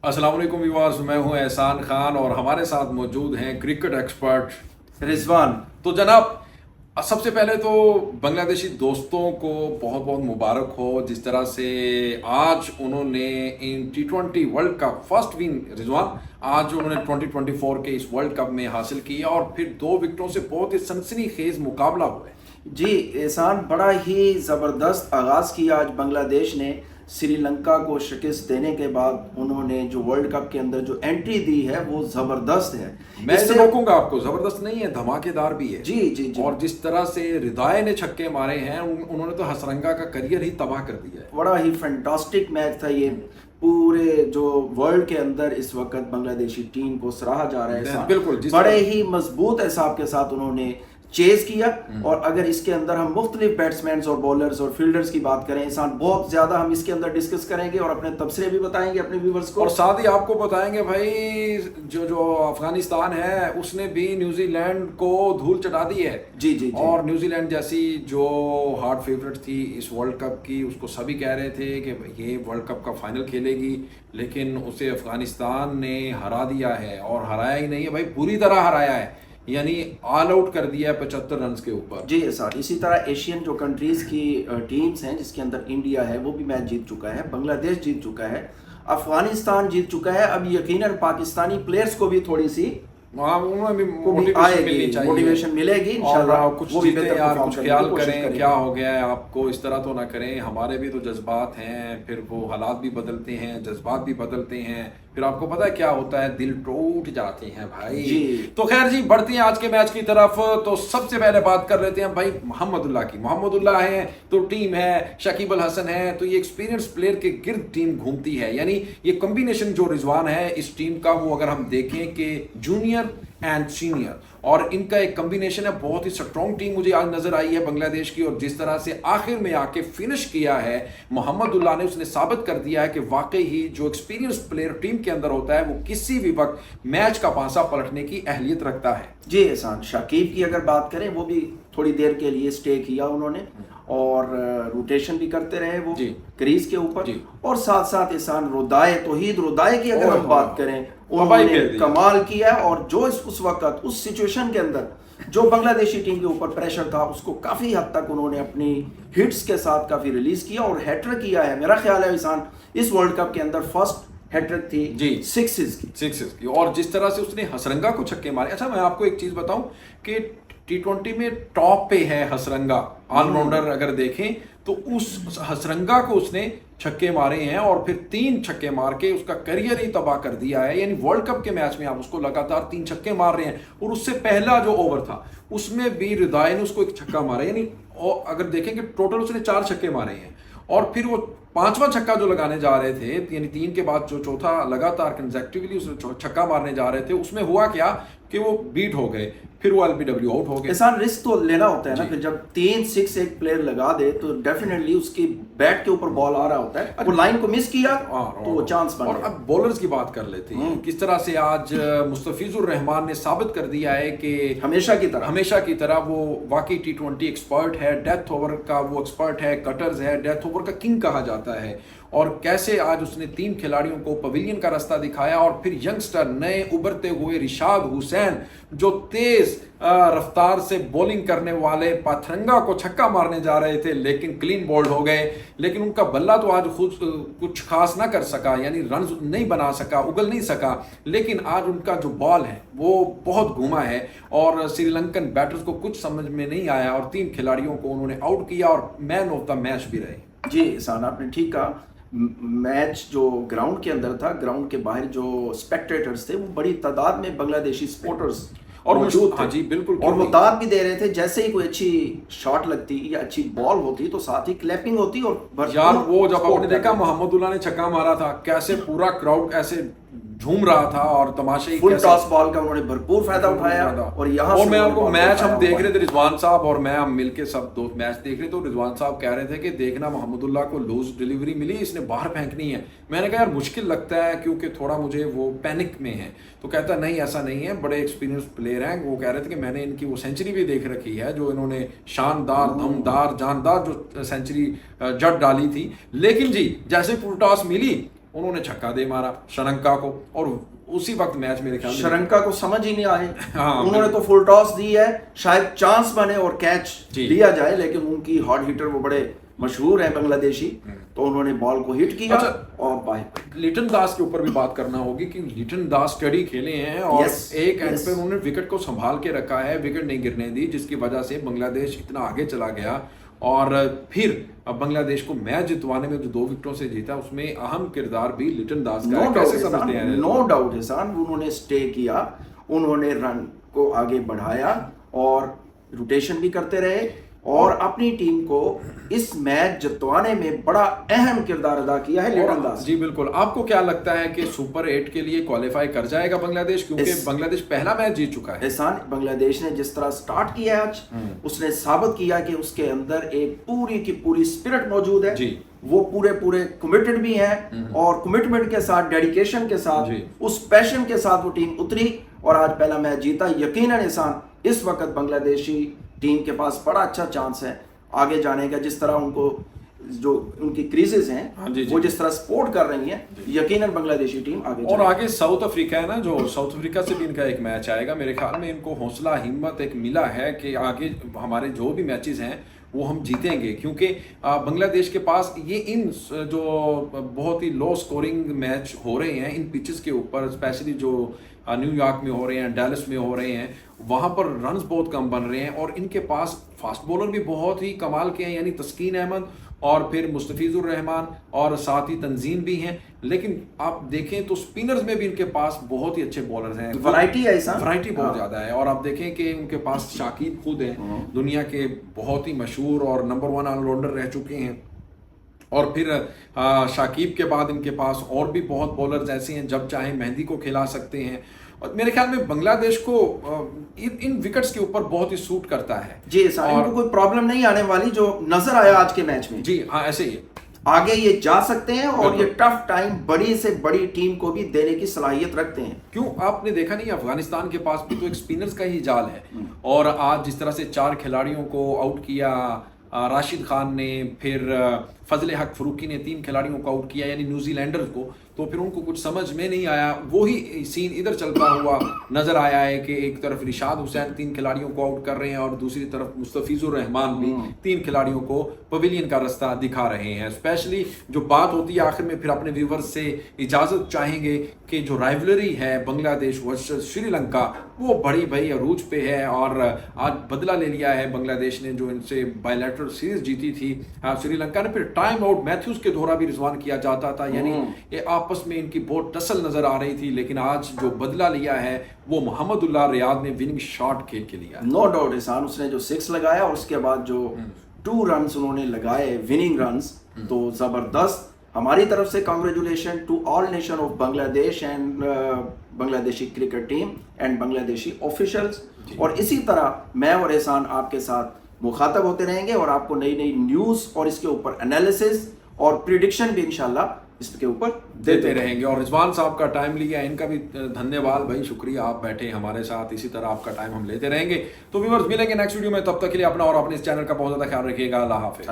अस्सलाम वालेकुम व्यूअर्स, मैं हूं एहसान खान और हमारे साथ मौजूद हैं क्रिकेट एक्सपर्ट रिजवान। तो जनाब, सबसे पहले तो बांग्लादेशी दोस्तों को बहुत बहुत मुबारक हो जिस तरह से आज उन्होंने इन T20 world cup first win Rizwan आज उन्होंने 2024 के इस वर्ल्ड कप में हासिल किया और फिर 2 विकेटों से बहुत ही सनसनीखेज मुकाबला हुआ है। जी एहसान, बड़ा ही ज़बरदस्त आगाज़ किया आज बांग्लादेश ने। श्रीलंका को शिकस्त देने के बाद उन्होंने जो वर्ल्ड कप के अंदर जो एंट्री दी है वो ज़बरदस्त है। मैं इसे इससे रोकूंगा आपको, जबरदस्त नहीं है, धमाकेदार भी है। जी जी जी, और जिस तरह से रिदाय ने छक्के मारे हैं उन्होंने तो हसरंगा का करियर ही तबाह कर दिया है। बड़ा ही फैंटास्टिक मैच था ये। पूरे जो वर्ल्ड के अंदर इस वक्त बांग्लादेशी टीम को सराहा जा रहा है एहसान। बिल्कुल, बड़े ही मजबूत हिसाब के साथ उन्होंने चेज किया। और अगर इसके अंदर हम मुख्तलिफ बैट्समैन और बॉलर्स और फील्डर्स की बात करें एहसान, बहुत ज़्यादा हम इसके अंदर डिस्कस करेंगे और अपने तबसरे भी बताएंगे अपने व्यूवर्स को। और साथ ही आपको बताएंगे भाई जो अफगानिस्तान है उसने भी न्यूजीलैंड को धूल चटा दी है। जी जी जी। और न्यूजीलैंड जैसी जो हार्ड फेवरेट थी इस वर्ल्ड कप की, उसको सभी कह रहे थे कि ये वर्ल्ड कप का फाइनल खेलेगी, लेकिन उसे अफगानिस्तान ने हरा दिया है। और हराया ही नहीं है भाई, बुरी तरह हराया है, यानी ऑल आउट कर दिया है 75 रन के ऊपर। जी सर, इसी तरह एशियन जो कंट्रीज की टीम्स हैं जिसके अंदर इंडिया है वो भी मैच जीत चुका है, बांग्लादेश जीत चुका है, अफगानिस्तान जीत चुका है। अब यकीनन पाकिस्तानी प्लेयर्स को भी थोड़ी सी वहाँ उन्हें भी मोटिवेशन मिलनी चाहिए, मोटिवेशन मिलेगी इंशाल्लाह। और कुछ जीते यार, कुछ ख्याल करें क्या हो गया है आपको, इस तरह तो ना करें। हमारे भी तो जज्बात हैं, फिर वो हालात भी बदलते हैं, जज्बात भी बदलते हैं, फिर आपको पता है क्या होता है, दिल टूट जाते हैं भाई जी। तो खैर जी, बढ़ती हैं आज के मैच की तरफ। तो सबसे पहले बात कर लेते हैं भाई मोहम्मदुल्लाह की। मोहम्मदुल्लाह है तो टीम है, शकीब अल हसन है तो ये एक्सपीरियंस प्लेयर के गिर्द टीम घूमती है। यानी ये कॉम्बिनेशन जो रिजवान है इस टीम का, वो अगर हम देखें कि जूनियर एंड सीनियर, और इनका एक कॉम्बिनेशन है। बहुत ही स्ट्रॉन्ग टीम मुझे आज नजर आई है बांग्लादेश की। और जिस तरह से आखिर में आके फिनिश किया है मोहम्मदुल्लाह ने, उसने साबित कर दिया है कि वाकई ही जो एक्सपीरियंस प्लेयर टीम के अंदर होता है वो किसी भी वक्त मैच का पासा पलटने की अहलियत रखता है। जी एहसान, शाकिब की अगर बात करें वो भी थोड़ी देर के लिए स्टे किया उन्होंने और रोटेशन भी करते रहे वो क्रीज के ऊपर। और साथ साथ एहसान तौहीद रुदाई की अगर हम बात करें, उन्होंने कमाल किया। और जो उस वक्त उस सिचुएशन के अंदर जो बांग्लादेशी टीम के ऊपर प्रेशर था उसको काफी हद तक उन्होंने अपनी हिट्स के साथ काफी रिलीज किया और हैट्रिक किया है। मेरा ख्याल है एहसान इस वर्ल्ड कप के अंदर फर्स्ट हैट्रिक थी जी सिक्सेस की। और जिस तरह से उसने हसरंगा को छक्के मारे। अच्छा, मैं आपको एक चीज बताऊं कि T20 में टॉप पे है हसरंगा, ऑलराउंडर अगर देखें तो उस हसरंगा को उसने छक्के मारे हैं और फिर 3 छक्के मार के उसका करियर ही तबाह कर दिया है। यानी वर्ल्ड कप के मैच में आप उसको लगातार 3 छक्के मार रहे हैं और उससे पहला जो ओवर था उसमें भी रिदाय ने उसको एक छक्का मारा। यानी अगर देखें कि टोटल उसने 4 छक्के मारे हैं और फिर वो 5वां छक्का जो लगाने जा रहे थे, यानी 3 के बाद जो चौथा लगातार कंसेक्टिवली उसने छक्का मारने जा रहे थे, उसमें हुआ क्या कि वो बीट हो गए, फिर वो LBW आउट हो गए। एहसान, रिस्क तो लेना होता है ना, फिर जब 3-6 एक प्लेयर लगा दे तो डेफिनेटली उसकी बैट के ऊपर बॉल आ रहा होता है। वो लाइन को मिस किया तो वो चांस बन गया। और अब बॉलर्स की बात कर लेते हैं, किस तरह से आज मुस्तफिजुर रहमान ने साबित कर दिया है कि हमेशा की तरह वो वाकई T20 एक्सपर्ट है। डेथ ओवर का वो एक्सपर्ट है, कटर्स है, डेथ ओवर का किंग कहा जाता है। और कैसे आज उसने 3 खिलाड़ियों को पवेलियन का रास्ता दिखाया और फिर यंगस्टर नए उभरते हुए रिशाद हुसैन जो तेज रफ्तार से बॉलिंग करने वाले पाथरंगा को छक्का मारने जा रहे थे लेकिन क्लीन बोल्ड हो गए। लेकिन उनका बल्ला तो आज खुद कुछ खास ना कर सका, यानी रन नहीं बना सका, उगल नहीं सका। लेकिन आज उनका जो बॉल है वो बहुत घूमा है और श्रीलंकन बैटर्स को कुछ समझ में नहीं आया और 3 खिलाड़ियों को उन्होंने आउट किया और मैन ऑफ द मैच भी रहे। जी एहसान, आपने ठीक कहा। मैच जो ग्राउंड के अंदर था, ग्राउंड के बाहर जो स्पेक्टेटर्स थे वो बड़ी तादाद में बांग्लादेशी सपोर्टर्स और मौजूद थे। हाँ जी बिल्कुल। और वो दाद भी दे रहे थे, जैसे ही कोई अच्छी शॉट लगती या अच्छी बॉल होती तो साथ ही क्लैपिंग होती। और यार वो जब आपने देखा मोहम्मदुल्लाह ने छक्का मारा था, कैसे पूरा क्राउड ऐसे झूम रहा था और तमाशे फुल टॉस बॉल का उन्होंने भरपूर फायदा उठाया। और यहाँ और मैं आपको मैच हम देख रहे थे, रिजवान साहब और मैं हम मिलके सब दोस्त मैच देख रहे थे। तो रिजवान साहब कह रहे थे कि देखना मोहम्मदुल्लाह को लूज डिलीवरी मिली, इसने बाहर फेंकनी है। मैंने कहा यार मुश्किल लगता है क्योंकि थोड़ा मुझे वो पैनिक में है। तो कहता नहीं ऐसा नहीं है, बड़े एक्सपीरियंस प्लेयर हैं। वो कह रहे थे कि मैंने इनकी वो सेंचुरी भी देख रखी है जो इन्होंने शानदार दमदार जानदार जो सेंचुरी जट डाली थी। लेकिन जी जैसे फुल टॉस मिली उन्होंने छक्का दे मारा श्रीलंका को, और उसी वक्त मैच मेरे ख्याल में श्रीलंका को समझ ही नहीं आए। हाँ, उन्होंने तो फुल टॉस दी है, शायद चांस बने और कैच लिया जाए, लेकिन उनकी हॉट हिटर वो बड़े मशहूर है बांग्लादेशी, तो उन्होंने बॉल को हिट किया। और बाहर लिटन दास के ऊपर भी बात करना होगी कि लिटन दास स्टडी खेले हैं और एक एंड पे उन्होंने विकेट को संभाल के रखा है, विकेट नहीं गिरने दी, जिसकी वजह से बांग्लादेश इतना आगे चला गया। और फिर बांग्लादेश को मैच जितवाने में जो 2 विकेटों से जीता, उसमें अहम किरदार भी लिटन दास का है। कैसे समझते हैं? नो डाउट एहसान, उन्होंने स्टे किया, उन्होंने रन को आगे बढ़ाया और रोटेशन भी करते रहे और अपनी टीम को इस मैच जितवाने में बड़ा अहम किरदार अदा किया है लिटन दास। जी बिल्कुल। आपको क्या लगता है कि सुपर 8 के लिए क्वालिफाई कर जाएगा बांग्लादेश, क्योंकि बांग्लादेश पहला मैच जीत चुका है? एहसान, बांग्लादेश ने जिस तरह स्टार्ट किया है आज, उसने साबित किया कि उसके अंदर एक पूरी की पूरी स्पिरिट मौजूद है जी। वो पूरे कमिटेड भी हैं और कमिटमेंट के साथ, डेडिकेशन के साथ, उस पैशन के साथ वो टीम उतरी और आज पहला मैच जीता। यकीनन एहसान, इस वक्त बांग्लादेशी टीम के पास बड़ा अच्छा चांस है आगे जाने का। जिस तरह उनको जो उनकी क्रीजेस हैं वो जिस तरह सपोर्ट कर रही हैं, यकीनन बांग्लादेशी टीम आगे और आगे साउथ अफ्रीका है ना, जो साउथ अफ्रीका से भी इनका एक मैच आएगा। मेरे ख्याल में इनको हौसला हिम्मत एक मिला है कि आगे हमारे जो भी मैचेस हैं वो हम जीतेंगे, क्योंकि बांग्लादेश के पास ये इन जो बहुत ही लो स्कोरिंग मैच हो रहे हैं इन पिचेस के ऊपर, स्पेशली जो न्यूयॉर्क में हो रहे हैं, डैलस में हो रहे हैं, वहाँ पर रन्स बहुत कम बन रहे हैं और इनके पास फास्ट बॉलर भी बहुत ही कमाल के हैं, यानी तस्कीन अहमद और फिर मुस्तफिजुर रहमान और साथ ही तंजीम भी हैं। लेकिन आप देखें तो स्पिनर्स में भी इनके पास बहुत ही अच्छे बॉलर्स हैं, वैरायटी है, वैरायटी बहुत ज़्यादा है। और आप देखें कि उनके पास शाकिब खुद हैं, दुनिया के बहुत ही मशहूर और नंबर 1 ऑलराउंडर रह चुके हैं। और फिर शाकिब के बाद इनके पास और भी बहुत बॉलर्स ऐसे हैं, जब चाहे मेहंदी को खिला सकते हैं। और मेरे ख्याल में बांग्लादेश को इन विकेट्स के ऊपर बहुत ही सूट करता है जी। इनको कोई प्रॉब्लम नहीं आने वाली, जो नजर आया आज के मैच में। जी हाँ, ऐसे ही आगे ये जा सकते हैं और ये टफ टाइम बड़ी से बड़ी टीम को भी देने की सलाहियत रखते हैं। क्यों आपने देखा नहीं, अफगानिस्तान के पास भी तो एक स्पिनर्स का ही जाल है। और आज जिस तरह से 4 खिलाड़ियों को आउट किया राशिद खान ने, फिर फजल हक फरूकी ने 3 खिलाड़ियों को आउट किया, यानी न्यूजीलैंडर्स को, तो फिर उनको कुछ समझ में नहीं आया। वही सीन इधर चलता हुआ नजर आया है कि एक तरफ रिशाद हुसैन 3 खिलाड़ियों को आउट कर रहे हैं और दूसरी तरफ मुस्तफिजुर रहमान भी 3 खिलाड़ियों को पवेलियन का रास्ता दिखा रहे हैं। स्पेशली जो बात होती है आखिर में, फिर अपने व्यूवर्स से इजाज़त चाहेंगे कि जो राइवलरी है बांग्लादेश वर्सेस श्रीलंका, वो बड़ी भाई अरूज पे है और आज बदला ले लिया है बांग्लादेश ने, जो इनसे बायलैटरल सीरीज जीती थी श्रीलंका ने। फिर टाइम आउट मैथ्यूज के द्वारा भी रिजवान किया जाता था, यानी ये आपस में इनकी बहुत टसल नजर आ रही थी। लेकिन आज जो बदला लिया है वो मोहम्मदुल्लाह रियाद ने विनिंग शॉट खेल के लिया। नो डाउट एहसान, उसने जो 6 लगाया और उसके बाद जो 2 रन्स उन्होंने लगाए विनिंग रन्स, तो जबरदस्त। हमारी तरफ से congratulation to all nation of Bangladesh and Bangladeshi cricket team and Bangladeshi officials. और इसी तरह मैं और एहसान आपके साथ मुखातब होते रहेंगे और आपको नई नई न्यूज़ और इसके ऊपर एनालिसिस और प्रिडिक्शन भी इंशाल्लाह इसके ऊपर देते रहेंगे। और रिजवान साहब का टाइम लिया, इनका भी धन्यवाद भाई, शुक्रिया, आप बैठे हमारे साथ। इसी तरह आपका टाइम हम लेते रहेंगे। तो व्यूअर्स, मिलेंगे नेक्स्ट वीडियो में, तब तक के लिए अपना और अपने इस चैनल का बहुत ज़्यादा ख्याल रखिएगा। अल्लाह हाफिज़।